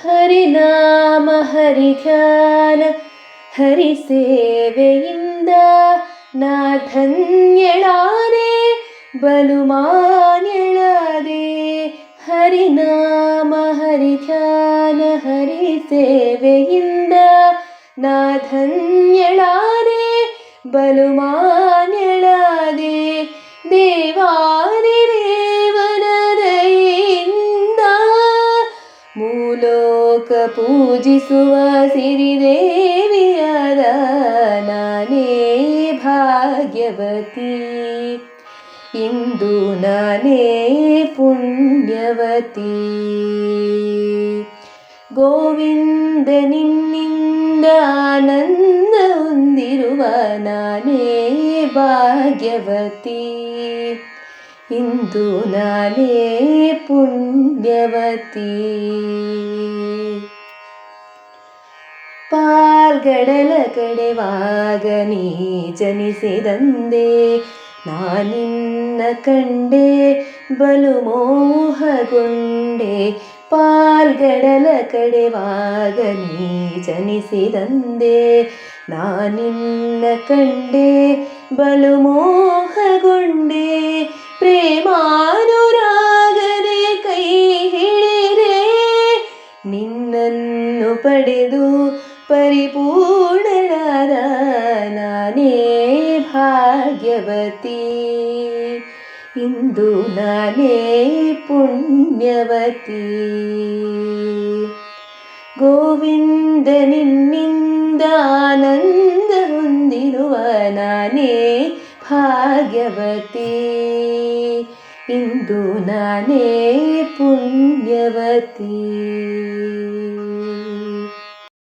ಹರಿನಾಮ ಹರಿಧ್ಯಾನ ಹರಿಸೇವೆಯಿಂದ ನಾ ಧನ್ಯಳಾದೆ ಬಲು ಮಾನ್ಯಳಾದೆ. ಹರಿನಾಮ ಹರಿಧ್ಯಾನ ಹರಿಸೇವೆಯಿಂದ ನಾ ಧನ್ಯಳಾದೆ ಬಲು ಮಾನ್ಯಳಾದೆ. ದೇವಾದಿದೇವನ ದಯೆಯಿಂದ ಮೂಲೋಕ ಪೂಜಿಸುವ ಸಿರಿದೇವಿಯಾದ ನಾನೇ ಭಾಗ್ಯವತಿ. ಇಂದು ನಾನೇ ಪುಣ್ಯವತಿ. ಗೋವಿಂದ ನಿನ್ನಿಂದ ಆನಂದ ಹೊಂದಿರುವ ನಾನೇ ಭಾಗ್ಯವತಿ. ಇಂದು ನಾನೇ ಪುಣ್ಯವತಿ. ಪಾಲ್ಗಡಲ ಕಡೆವಾಗ ನೀ ಜನಿಸಿದಂದೆ ನಾನಿನ್ನ ಕಂಡೆ ಬಲು ಮೋಹಗೊಂಡೆ. ಪಾಲ್ಗಡಲ ಕಡೆವಾಗ ನೀ ಜನಿಸಿದಂದೆ ನಾನಿನ್ನ ಕಂಡೆ ಬಲು ಮೋಹಗೊಂಡೆ. ಪ್ರೇಮಾನುರಾಗದೆ ಕೈ ಹಿಡಿದೆ ನಿನ್ನನ್ನು ಪಡೆದು ಪರಿಪೂರ್ಣಳಾದ ನಾನೇ ಭಾಗ್ಯವತಿ. ಇಂದು ನಾನೇ ಪುಣ್ಯವತಿ. ಗೋವಿಂದ ನಿನ್ನಿಂದ ಆನಂದ ಹೊಂದಿರುವ ನಾನೇ ಭಾಗ್ಯವತಿ. ಇಂದು ನಾನೇ ಪುಣ್ಯವತಿ.